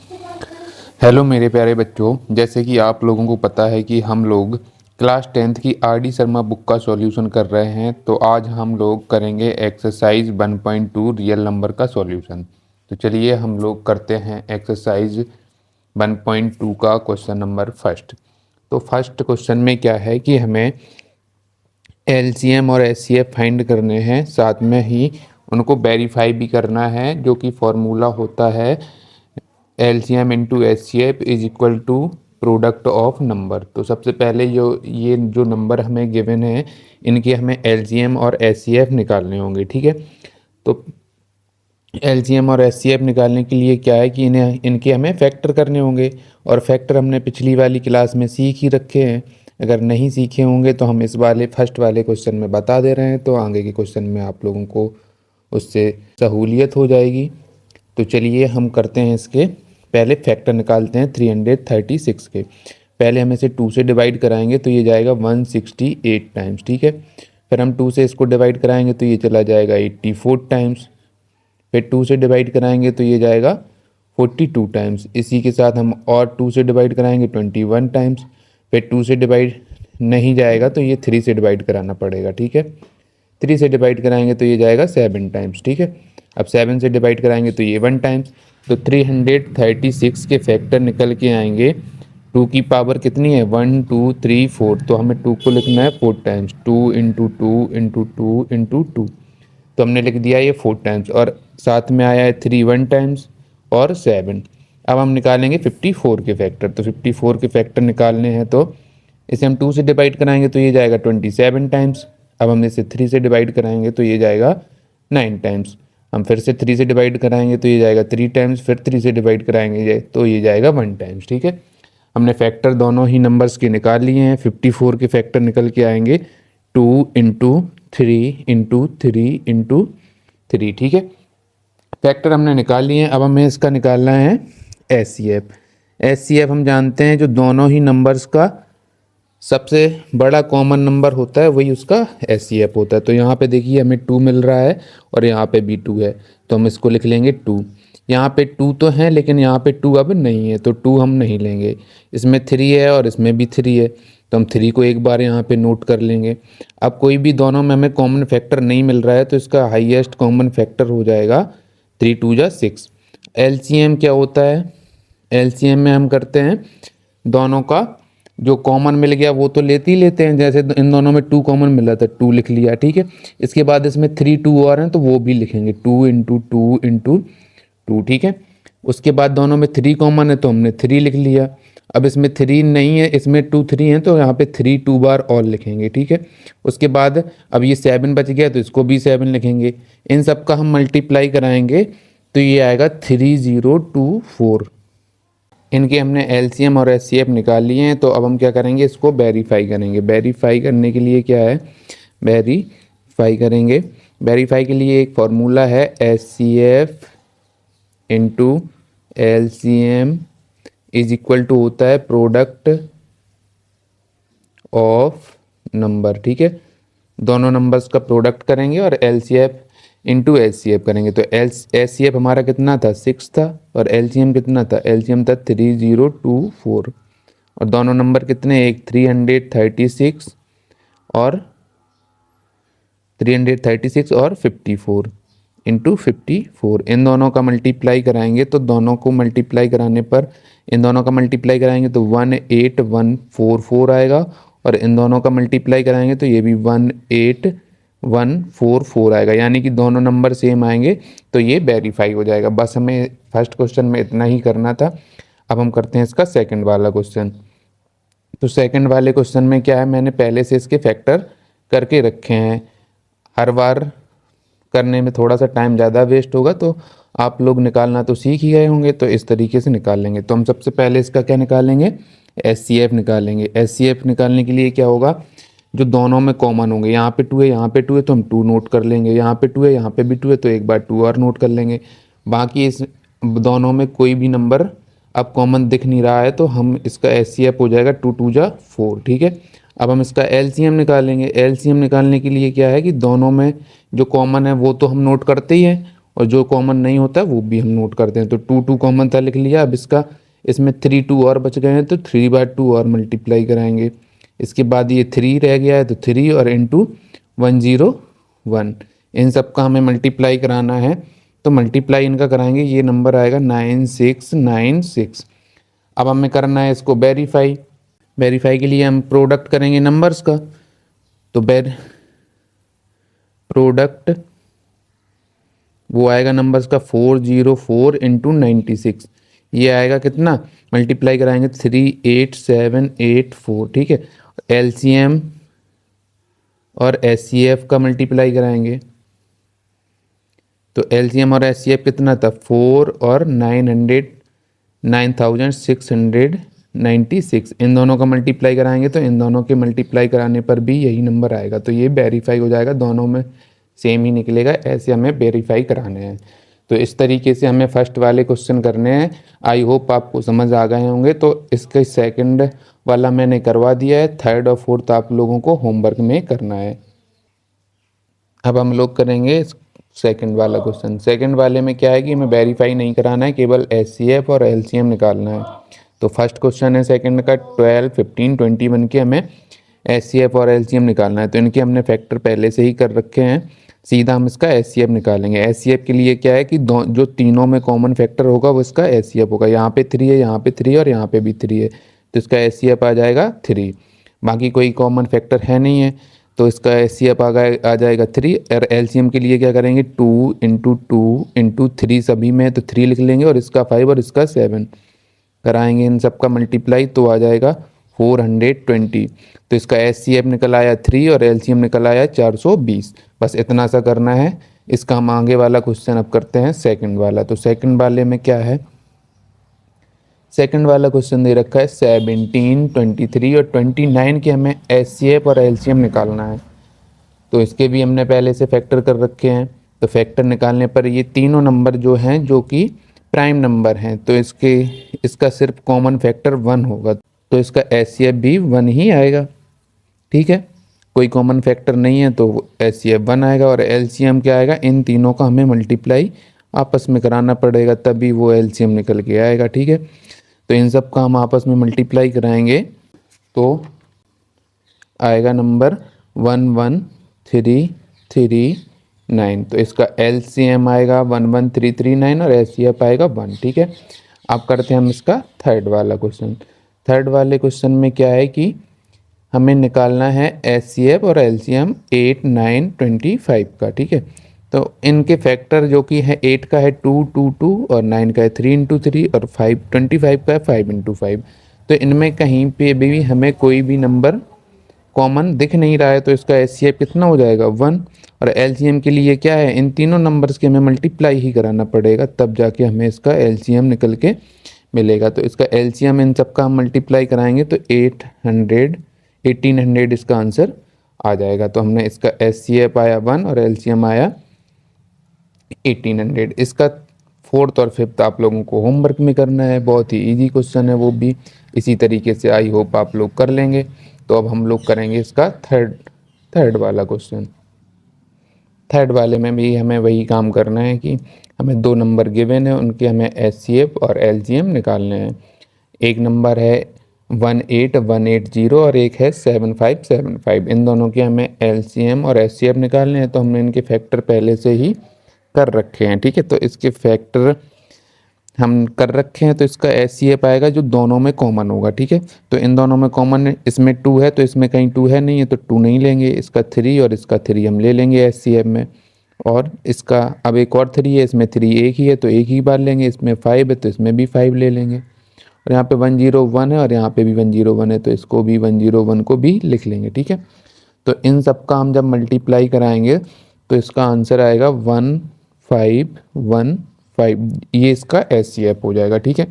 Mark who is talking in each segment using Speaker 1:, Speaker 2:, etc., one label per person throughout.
Speaker 1: Hello मेरे प्यारे बच्चों, जैसे कि आप लोगों को पता है कि हम लोग क्लास 10th की आर डी शर्मा बुक का सॉल्यूशन कर रहे हैं। तो आज हम लोग करेंगे एक्सरसाइज 1.2 रियल नंबर का सॉल्यूशन। तो चलिए हम लोग करते हैं एक्सरसाइज 1.2 का क्वेश्चन नंबर फर्स्ट। तो फर्स्ट क्वेश्चन में क्या है कि हमें एलसीएम और एचसीएफ फाइंड करने हैं, साथ में ही उनको वेरीफाई भी करना है, जो कि फॉर्मूला होता है LCM into HCF is equal to product of number. तो सबसे पहले ये जो नंबर हमें गिवन है, इनके हमें एलसीएम और एचसीएफ निकालने होंगे। ठीक है, तो एलसीएम और एचसीएफ निकालने के लिए क्या है कि इनके हमें फैक्टर करने होंगे, और फैक्टर हमने पिछली वाली क्लास में सीख ही रखे हैं। अगर नहीं सीखे होंगे तो हम इस वाले फर्स्ट वाले क्वेश्चन में बता दे रहे हैं, तो आगे के क्वेश्चन में आप लोगों को उससे सहूलियत हो जाएगी। तो चलिए हम करते हैं, इसके पहले फैक्टर निकालते हैं 336 के। पहले हम इसे 2 से डिवाइड कराएंगे तो ये जाएगा 168 टाइम्स। ठीक है, फिर हम 2 से इसको डिवाइड कराएंगे तो ये चला जाएगा 84 टाइम्स। फिर 2 से डिवाइड कराएंगे तो ये जाएगा 42 टाइम्स। इसी के साथ हम और 2 से डिवाइड कराएंगे 21 टाइम्स। फिर 2 से डिवाइड नहीं जाएगा तो ये 3 से डिवाइड कराना पड़ेगा। ठीक है, 3 से डिवाइड कराएंगे तो ये जाएगा 7 टाइम्स। ठीक है, अब 7 से डिवाइड कराएंगे तो ये 1 टाइम्स। तो 336 के फैक्टर निकल के आएंगे। 2 की पावर कितनी है, 1 2 3 4, तो हमें 2 को लिखना है 4 टाइम्स। 2 इंटू 2 इंटू 2 इंटू 2, तो हमने लिख दिया ये 4 टाइम्स, और साथ में आया है 3 1 टाइम्स और 7। अब हम निकालेंगे 54 के फैक्टर। तो 54 के फैक्टर निकालने हैं तो इसे हम 2 से डिवाइड कराएंगे तो ये जाएगा 27 टाइम्स। अब हम इसे 3 से डिवाइड कराएंगे तो ये जाएगा 9 टाइम्स। हम फिर से 3 से डिवाइड कराएंगे तो ये जाएगा 3 टाइम्स। फिर 3 से डिवाइड कराएंगे तो ये जाएगा 1 टाइम्स। ठीक है, हमने फैक्टर दोनों ही नंबर्स के निकाल लिए हैं। 54 के फैक्टर निकल के आएंगे 2 इंटू 3 इंटू 3 इंटू 3। ठीक है, फैक्टर हमने निकाल लिए हैं। अब हमें इसका निकालना है H C F. H C F हम जानते हैं, जो दोनों ही नंबर्स का सबसे बड़ा कॉमन नंबर होता है वही उसका एच सी एफ होता है। तो यहाँ पे देखिए हमें 2 मिल रहा है और यहाँ पे भी 2 है, तो हम इसको लिख लेंगे 2। यहाँ पे 2 तो है लेकिन यहाँ पे 2 अब नहीं है, तो 2 हम नहीं लेंगे। इसमें 3 है और इसमें भी 3 है, तो हम 3 को एक बार यहाँ पे नोट कर लेंगे। अब कोई भी दोनों में हमें कॉमन फैक्टर नहीं मिल रहा है, तो इसका हाईएस्ट कॉमन फैक्टर हो जाएगा 3 2 जा 6। एलसीएम क्या होता है, एलसीएम में हम करते हैं दोनों का जो कॉमन मिल गया वो तो लेते ही लेते हैं। जैसे इन दोनों में 2 कॉमन मिला था, 2 लिख लिया। ठीक है, इसके बाद इसमें 3 2 और हैं तो वो भी लिखेंगे 2 इंटू 2 इंटू 2। ठीक है, उसके बाद दोनों में 3 कॉमन है तो हमने 3 लिख लिया। अब इसमें 3 नहीं है, इसमें 2 3 है, तो यहाँ पे 3 2 बार और लिखेंगे। ठीक है, उसके बाद अब ये 7 बच गया तो इसको भी 7 लिखेंगे। इन सब का हम मल्टीप्लाई कराएंगे तो ये आएगा 3024। इनके हमने एलसीएम और एचसीएफ निकाल लिए हैं। तो अब हम क्या करेंगे, इसको वेरीफाई करेंगे। वेरीफाई करने के लिए क्या है, वेरीफाई करेंगे। वेरीफाई के लिए एक फॉर्मूला है HCF into LCM is equal to होता है प्रोडक्ट ऑफ नंबर। ठीक है, दोनों नंबर्स का प्रोडक्ट करेंगे और एलसीएफ इंटू एचसीएफ करेंगे। तो एचसीएफ हमारा कितना था, 6 था, और एलसीएम कितना था, एलसीएम था 3024। और दोनों नंबर कितने, एक 336 और 336 और 54 इंटू 54। इन दोनों का मल्टीप्लाई कराएंगे तो दोनों को मल्टीप्लाई कराने पर, इन दोनों का मल्टीप्लाई कराएंगे तो 18144 आएगा, और इन दोनों का मल्टीप्लाई कराएंगे तो ये भी 18144 आएगा, यानी कि दोनों नंबर सेम आएंगे, तो ये वेरीफाई हो जाएगा। बस हमें फर्स्ट क्वेश्चन में इतना ही करना था। अब हम करते हैं इसका सेकंड वाला क्वेश्चन। तो सेकंड वाले क्वेश्चन में क्या है, मैंने पहले से इसके फैक्टर करके रखे हैं। हर बार करने में थोड़ा सा टाइम ज़्यादा वेस्ट होगा, तो आप लोग निकालना तो सीख ही गए होंगे, तो इस तरीके से निकाल लेंगे। तो हम सबसे पहले इसका क्या निकालेंगे, एचसीएफ निकालेंगे। एचसीएफ निकालने के लिए क्या होगा, जो दोनों में कॉमन होंगे, यहाँ पे 2 है यहाँ पे 2 है तो हम 2 नोट कर लेंगे, यहाँ पे 2 है यहाँ पे भी 2 है तो एक बार 2 और नोट कर लेंगे। बाकी इस दोनों में कोई भी नंबर अब कॉमन दिख नहीं रहा है, तो हम इसका एचसीएफ हो जाएगा 2 2 जा 4। ठीक है, अब हम इसका एलसीएम निकालेंगे। एलसीएम निकालने के लिए क्या है कि दोनों में जो कॉमन है वो तो हम नोट करते ही हैं, और जो कॉमन नहीं होता है वो भी हम नोट करते हैं। तो 2 कॉमन था, लिख लिया। अब इसका इसमें 3 2 और बच गए हैं तो 3/2 और मल्टीप्लाई कराएंगे। इसके बाद ये 3 रह गया है तो 3 और इंटू 101, इन सब का हमें मल्टीप्लाई कराना है। तो मल्टीप्लाई इनका कराएंगे, ये नंबर आएगा 9696। अब हमें करना है इसको वेरीफाई। वेरीफाई के लिए हम प्रोडक्ट करेंगे नंबर्स का। तो प्रोडक्ट वो आएगा नंबर्स का 404 इंटू 96, ये आएगा कितना, मल्टीप्लाई कराएंगे 38784, ठीक है। एलसीएम और एचसीएफ का मल्टीप्लाई कराएंगे। तो एलसीएम और एचसीएफ कितना था, 4 और 9696, इन दोनों का मल्टीप्लाई कराएंगे। तो इन दोनों के मल्टीप्लाई कराने पर भी यही नंबर आएगा, तो ये वेरीफाई हो जाएगा, दोनों में सेम ही निकलेगा। ऐसे हमें वेरीफाई कराने हैं। तो इस तरीके से हमें फर्स्ट वाले क्वेश्चन करने हैं। आई होप आपको समझ आ गए होंगे। तो इसके सेकंड वाला मैंने करवा दिया है, थर्ड और फोर्थ आप लोगों को होमवर्क में करना है। अब हम लोग करेंगे सेकंड वाला क्वेश्चन। सेकंड वाले में क्या है कि हमें वेरीफाई नहीं कराना है, केवल एचसीएफ और एलसीएम निकालना है। तो फर्स्ट क्वेश्चन है सेकंड का 12 15 21 के हमें एचसीएफ और एलसीएम निकालना है। तो इनके हमने फैक्टर पहले से ही कर रखे हैं, सीधा हम इसका एचसीएफ निकालेंगे। एचसीएफ के लिए क्या है कि जो तीनों में कॉमन फैक्टर होगा वो इसका एचसीएफ होगा। यहाँ पे 3 है, यहाँ पे 3 है और यहाँ पे भी 3 है, तो इसका एचसीएफ आ जाएगा 3। बाकी कोई कॉमन फैक्टर है नहीं है, तो इसका एचसीएफ आ जाएगा 3। और एलसीएम के लिए क्या करेंगे, 2 इंटू 2 इंटू 3 सभी में, तो 3 लिख लेंगे और इसका 5 और इसका 7 कराएंगे इन सब का मल्टीप्लाई, तो आ जाएगा 420। तो इसका एचसीएफ निकल आया 3 और एलसीएम निकल आया 420। बस इतना सा करना है। इसका हम आगे वाला क्वेश्चन अब करते हैं सेकंड वाला। तो सेकंड वाले में क्या है, सेकंड वाला क्वेश्चन दे रखा है 17 23 और 29 के हमें एचसीएफ और एलसीएम निकालना है। तो इसके भी हमने पहले से फैक्टर कर रखे हैं। तो फैक्टर निकालने पर ये तीनों नंबर जो हैं जो कि प्राइम नंबर हैं, तो इसका सिर्फ कॉमन फैक्टर 1 होगा, तो इसका एचसीएफ भी 1 ही आएगा, ठीक है। कोई कॉमन फैक्टर नहीं है तो एचसीएफ 1 आएगा। और एलसीएम क्या आएगा, इन तीनों का हमें मल्टीप्लाई आपस में कराना पड़ेगा, तभी वो एलसीएम निकल के आएगा, ठीक है। तो इन सब का हम आपस में मल्टीप्लाई कराएंगे तो आएगा नंबर 11339। तो इसका एलसीएम आएगा 11339 और एचसीएफ आएगा 1, ठीक है। अब करते हैं हम इसका थर्ड वाला क्वेश्चन। थर्ड वाले क्वेश्चन में क्या है कि हमें निकालना है एचसीएफ और एलसीएम 8 9 25 का, ठीक है। तो इनके फैक्टर जो कि है 8 का है 2 2 2 और 9 का है 3 इंटू 3 और 25 का है 5 इंटू 5। तो इनमें कहीं पे भी हमें कोई भी नंबर कॉमन दिख नहीं रहा है, तो इसका एचसीएफ कितना हो जाएगा 1। और एलसीएम के लिए क्या है, इन तीनों नंबर्स के हमें मल्टीप्लाई ही कराना पड़ेगा, तब जाके हमें इसका एलसीएम निकल के मिलेगा। तो इसका एलसीएम इन सब का हम मल्टीप्लाई कराएंगे तो 1800 इसका आंसर आ जाएगा। तो हमने इसका एचसीएफ आया 1 और एलसीएम आया 1800। इसका फोर्थ और फिफ्थ आप लोगों को होमवर्क में करना है, बहुत ही इजी क्वेश्चन है वो भी। इसी तरीके से आई होप आप लोग कर लेंगे। तो अब हम लोग करेंगे इसका थर्ड वाला क्वेश्चन। थर्ड वाले में भी हमें वही काम करना है कि हमें 2 नंबर गिवन है, उनके हमें एचसीएफ और एलसीएम निकालने हैं। एक नंबर है 18180 और एक है 7575। इन दोनों के हमें एलसीएम और एचसीएफ निकालने हैं। तो हमने इनके फैक्टर पहले से ही कर रखे हैं, ठीक है। तो इसके फैक्टर हम कर रखे हैं, तो इसका एचसीएफ आएगा जो दोनों में कॉमन होगा, ठीक है। तो इन दोनों में कॉमन है, इसमें 2 है तो इसमें कहीं 2 है नहीं है, तो 2 नहीं लेंगे। इसका 3 और इसका 3 हम ले लेंगे एचसीएफ में। और इसका अब एक और 3 है, इसमें 3 एक ही है तो एक ही बार लेंगे। इसमें 5 है तो इसमें भी 5 ले लेंगे। और यहाँ पे 101 है और यहाँ पे भी 101 है, तो इसको भी 101 को भी लिख लेंगे, ठीक है। तो इन सब का हम जब मल्टीप्लाई कराएंगे तो इसका आंसर आएगा 1515, ये इसका एचसीएफ हो जाएगा, ठीक है।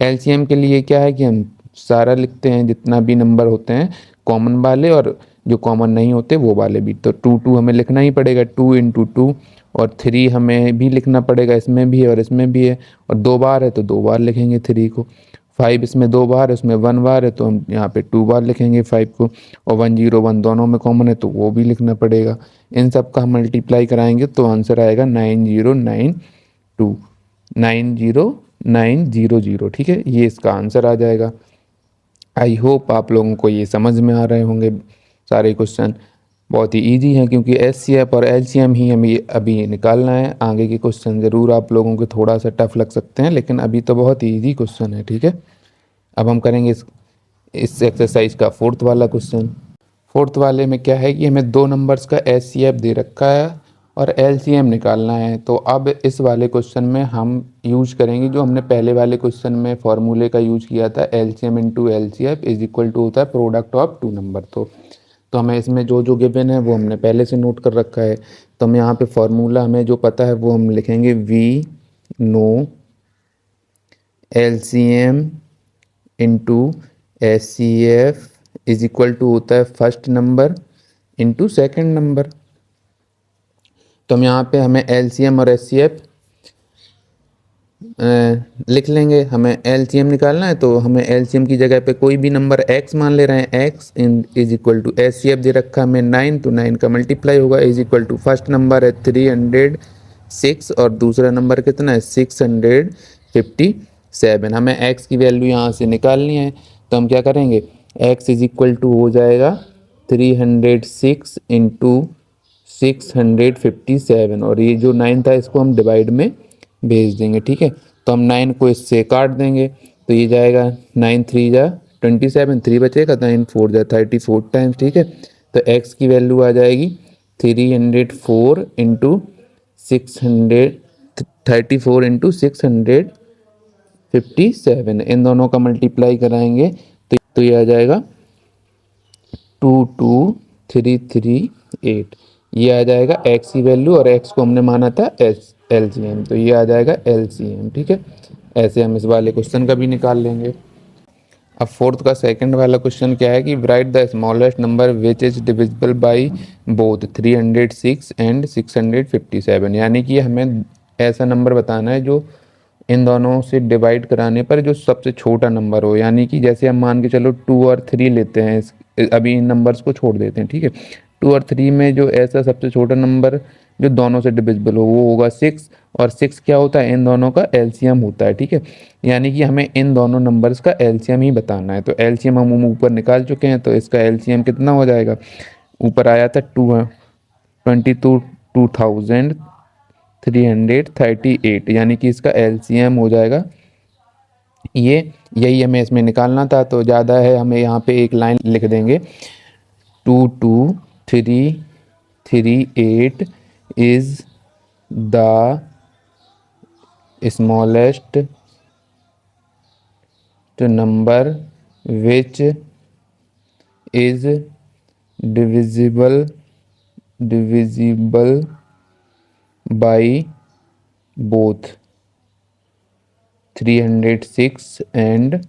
Speaker 1: एलसीएम के लिए क्या है कि हम सारा लिखते हैं, जितना भी नंबर होते हैं कॉमन वाले और जो कॉमन नहीं होते वो वाले भी। तो 2 2 हमें लिखना ही पड़ेगा, 2 इंटू 2, और 3 हमें भी लिखना पड़ेगा, इसमें भी है और इसमें भी है, और 2 बार है तो 2 बार लिखेंगे 3 को। 5 इसमें 2 बार है, उसमें 1 बार है, तो हम यहाँ पे 2 बार लिखेंगे 5 को, और 101 दोनों में कॉमन है तो वो भी लिखना पड़ेगा। इन सब का हम मल्टीप्लाई कराएंगे तो आंसर आएगा 9092, 90900। ठीक है, ये इसका आंसर आ जाएगा। आई होप आप लोगों को ये समझ में आ रहे होंगे सारे क्वेश्चन। बहुत ही इजी हैं क्योंकि एचसीएफ और एलसीएम ही हमें अभी निकालना है। आगे के क्वेश्चन ज़रूर आप लोगों को थोड़ा सा टफ लग सकते हैं, लेकिन अभी तो बहुत ही इजी क्वेश्चन है। ठीक है, अब हम करेंगे इस एक्सरसाइज का फोर्थ वाला क्वेश्चन। फोर्थ वाले में क्या है कि हमें 2 नंबर्स का एचसीएफ दे रखा है और एलसीएम निकालना है। तो अब इस वाले क्वेश्चन में हम यूज करेंगे जो हमने पहले वाले क्वेश्चन में फॉर्मूले का यूज किया था, LCM into LCF is equal to होता है प्रोडक्ट ऑफ 2 नंबर। तो हमें इसमें जो जो गिवन है वो हमने पहले से नोट कर रखा है। तो हम यहाँ पे फॉर्मूला हमें जो पता है वो हम लिखेंगे, we know LCM into HCF is equal to होता है first number into second number. तो हम यहाँ पे हमें एलसीएम और एचसीएफ लिख लेंगे। हमें एलसीएम निकालना है तो हमें एलसीएम की जगह पे कोई भी नंबर x मान ले रहे हैं, x is equal to HCF दे रखा हमें 9, तो 9 का मल्टीप्लाई होगा is equal to first number है 306 और दूसरा नंबर कितना है 657। हमें x की वैल्यू यहाँ से निकालनी है, तो हम क्या करेंगे, x इज इक्वल टू हो जाएगा 306 इंटू 657, और ये जो 9 था इसको हम डिवाइड में भेज देंगे। ठीक है, तो हम 9 को इससे काट देंगे तो ये जाएगा 9 3 जा 27, 3 बचेगा, 9 4 जा 34 टाइम्स। ठीक है, तो x की वैल्यू आ जाएगी 304 इंटू 634 इंटू 657। इन दोनों का मल्टीप्लाई कराएंगे तो ये आ जाएगा 22338। ये आ जाएगा x की वैल्यू, और x को हमने माना था एलसीएम, तो ये आ जाएगा एलसीएम। ठीक है, ऐसे हम इस वाले क्वेश्चन का भी निकाल लेंगे। अब फोर्थ का सेकंड वाला क्वेश्चन क्या है कि right the smallest number which is divisible by both 306 and 657। यानी कि हमें ऐसा नंबर बताना है जो इन दोनों से डिवाइड कराने पर जो सबसे छोटा नंबर हो। यानी कि जैसे हम मान के चलो 2 और 3 लेते हैं, अभी इन नंबर्स को छोड़ देते हैं। ठीक है, 2 और 3 में जो ऐसा सबसे छोटा नंबर जो दोनों से डिविजिबल हो वो होगा 6, और 6 क्या होता है, इन दोनों का एलसीएम होता है। ठीक है, यानी कि हमें इन दोनों नंबर्स का एलसीएम ही बताना है। तो एलसीएम हम ऊपर निकाल चुके हैं, तो इसका एलसीएम कितना हो जाएगा, ऊपर आया था 2338, यानी कि इसका एलसीएम हो जाएगा ये। यही हमें इसमें निकालना था, तो ज़्यादा है, हमें यहाँ पे एक लाइन लिख देंगे 22338 is the smallest number which is divisible by both 306 and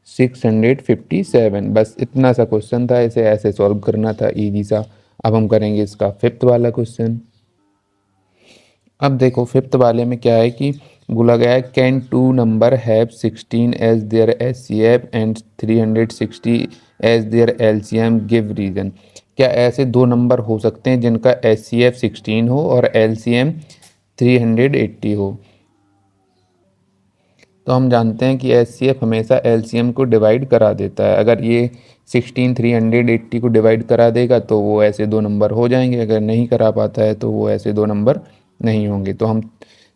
Speaker 1: 657। बस इतना सा क्वेश्चन था, इसे ऐसे सॉल्व करना था, इजी सा। अब हम करेंगे इसका फिफ्थ वाला क्वेश्चन। अब देखो फिफ्थ वाले में क्या है कि बोला गया है can two number have 16 as their HCF and 360 as their LCM, give reason. क्या ऐसे दो नंबर हो सकते हैं जिनका एचसीएफ 16 हो और एलसीएम 380 हो। तो हम जानते हैं कि एचसीएफ हमेशा एलसीएम को डिवाइड करा देता है। अगर ये 16 380 को डिवाइड करा देगा तो वो ऐसे दो नंबर हो जाएंगे, अगर नहीं करा पाता है तो वो ऐसे दो नंबर नहीं होंगे। तो हम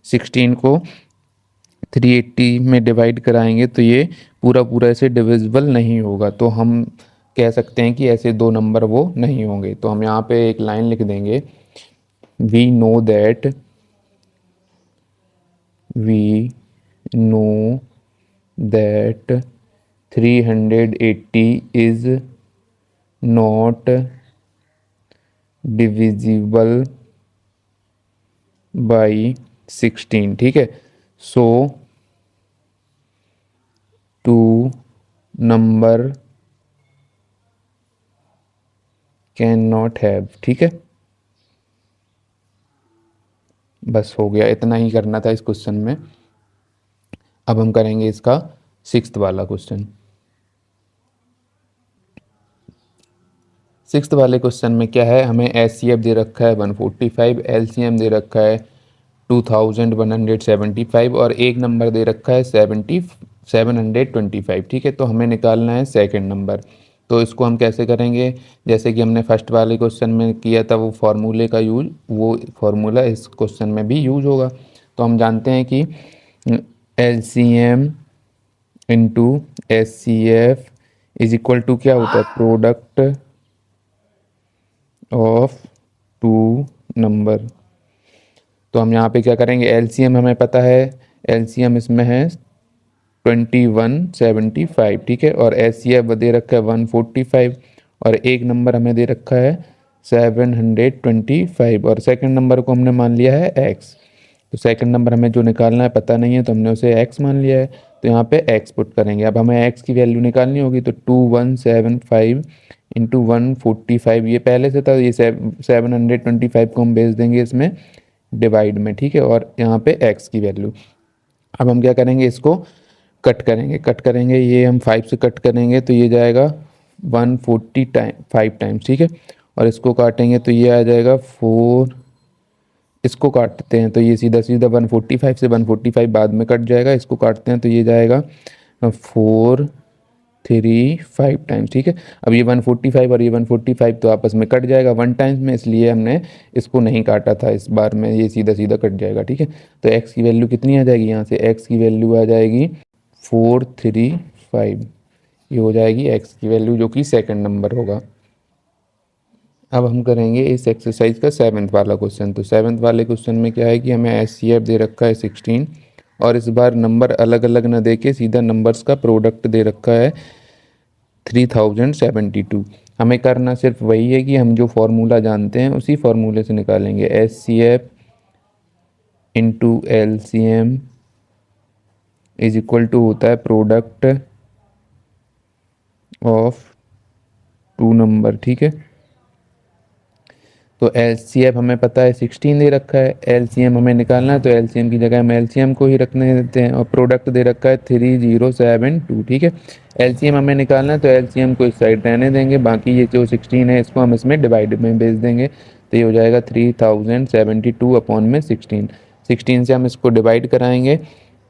Speaker 1: 16 को 380 में डिवाइड कराएंगे तो ये पूरा पूरा ऐसे डिविजिबल नहीं होगा, तो हम कह सकते हैं कि ऐसे दो नंबर वो नहीं होंगे। तो हम यहाँ पे एक लाइन लिख देंगे, we know that 380 is not divisible by 16। ठीक है, so two number can not have. ठीक है, बस हो गया, इतना ही करना था इस क्वेश्चन में। अब हम करेंगे इसका सिक्स्थ वाला क्वेश्चन। सिक्स्थ वाले क्वेश्चन में क्या है, हमें एचसीएफ दे रखा है 145, एलसीएम दे रखा है 2175 और एक नंबर दे रखा है 725। ठीक है, तो हमें निकालना है सेकंड नंबर। तो इसको हम कैसे करेंगे, जैसे कि हमने फर्स्ट वाले क्वेश्चन में किया था वो फार्मूले का यूज, वो फार्मूला इस क्वेश्चन में भी यूज होगा। तो हम जानते हैं कि LCM into HCF is equal to क्या होता है, प्रोडक्ट ऑफ टू नंबर। तो हम यहाँ पे क्या करेंगे, एलसीएम हमें पता है, एलसीएम इसमें है 2175। ठीक है, और एचसीएफ दे रखा है 145 और एक नंबर हमें दे रखा है 725 और सेकंड नंबर को हमने मान लिया है एक्स। तो सेकंड नंबर हमें जो निकालना है पता नहीं है, तो हमने उसे एक्स मान लिया है। तो यहाँ पे एक्स पुट करेंगे। अब हमें एक्स की वैल्यू निकालनी होगी, तो 2175 इंटू 145 ये पहले से था, ये 725 को हम भेज देंगे इसमें डिवाइड में। ठीक है, और यहाँ पे एक्स की वैल्यू। अब हम क्या करेंगे, इसको कट करेंगे ये हम 5 से कट करेंगे तो ये जाएगा 145 टाइम्स। ठीक है, और इसको काटेंगे तो ये आ जाएगा 4, इसको काटते हैं तो ये सीधा सीधा 145 से 145 बाद में कट जाएगा, इसको काटते हैं तो ये जाएगा 435 टाइम्स। ठीक है, अब ये 145 और ये 145 तो आपस में कट जाएगा 1 टाइम्स में, इसलिए हमने इसको नहीं काटा था, इस बार में ये सीधा सीधा कट जाएगा। ठीक है, तो x की वैल्यू कितनी आ जाएगी, यहाँ से x की वैल्यू आ जाएगी 435, ये हो जाएगी x की वैल्यू जो कि सेकंड नंबर होगा। अब हम करेंगे इस एक्सरसाइज का सेवन्थ वाला क्वेश्चन। तो सेवन्थ वाले क्वेश्चन में क्या है कि हमें एचसीएफ दे रखा है 16 और इस बार नंबर अलग अलग ना दे के सीधा नंबर्स का प्रोडक्ट दे रखा है 3072। हमें करना सिर्फ वही है कि हम जो फार्मूला जानते हैं उसी फार्मूले से निकालेंगे। HCF into LCM is equal to होता है प्रोडक्ट ऑफ टू नंबर। ठीक है, तो एलसीएफ हमें पता है 16 दे रखा है, एलसीएम हमें निकालना है तो एलसीएम की जगह हम एलसीएम को ही रखने देते हैं और प्रोडक्ट दे रखा है 3072। ठीक है, एलसीएम हमें निकालना है तो एलसीएम को इस साइड रहने देंगे, बाकी ये जो 16 है इसको हम इसमें डिवाइड में भेज देंगे तो ये हो जाएगा 3072 अपॉन में 16 से हम इसको डिवाइड कराएंगे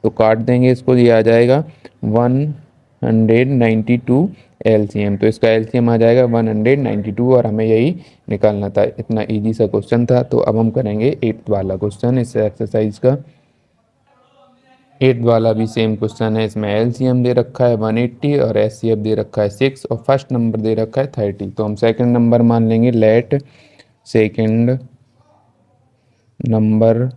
Speaker 1: तो काट देंगे इसको, ये आ जाएगा 192 एलसीएम। तो इसका एलसीएम आ जाएगा 192 और हमें यही निकालना था। इतना इजी सा क्वेश्चन था। तो अब हम करेंगे 8th वाला क्वेश्चन इस एक्सरसाइज का। 8th वाला भी सेम क्वेश्चन है, इसमें एलसीएम दे रखा है 180 और एचसीएफ दे रखा है 6 और फर्स्ट नंबर दे रखा है 30। तो हम सेकंड नंबर मान लेंगे, let second number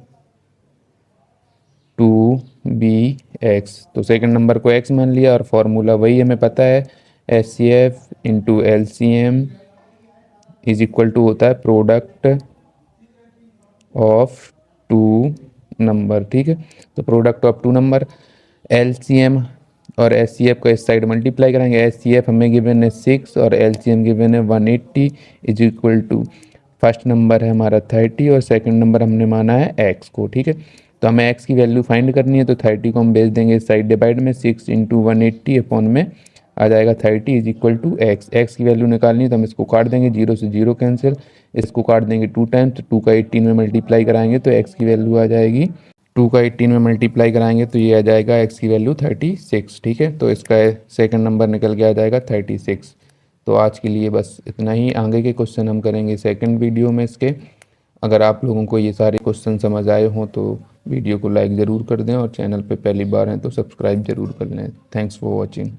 Speaker 1: to be X. तो सेकंड नंबर को एक्स मान लिया और फॉर्मूला वही हमें पता है, H C F into L C M is equal to होता है प्रोडक्ट ऑफ टू नंबर। ठीक है, तो product of two number, L C M और एच सी एफ को इस साइड मल्टीप्लाई करेंगे। एच सी एफ हमें गिवन है 6 और एल सी एम गिवन है 180 is equal to first number है हमारा 30 और सेकंड नंबर हमने माना है एक्स को। ठीक है, तो हमें x की वैल्यू फाइंड करनी है तो 30 को हम भेज देंगे इस साइड डिवाइड में, 6 इंटू 180 अपॉन में आ जाएगा 30 is equal to X. X की वैल्यू निकालनी है तो हम इसको काट देंगे, 0 से 0 कैंसिल, इसको काट देंगे 2 टाइम्स, तो 2 का 18 में मल्टीप्लाई कराएंगे तो एक्स की वैल्यू आ जाएगी, 2 का 18 में मल्टीप्लाई कराएंगे तो ये आ जाएगा एक्स की वैल्यू 36। ठीक है, तो इसका सेकंड नंबर निकल के आ जाएगा 36। तो आज के लिए बस इतना ही, आगे के क्वेश्चन हम करेंगे सेकंड वीडियो में इसके। अगर आप लोगों को ये सारे क्वेश्चन समझ आए हों तो वीडियो को लाइक ज़रूर कर दें और चैनल पे पहली बार हैं तो सब्सक्राइब ज़रूर कर लें। Thanks for watching.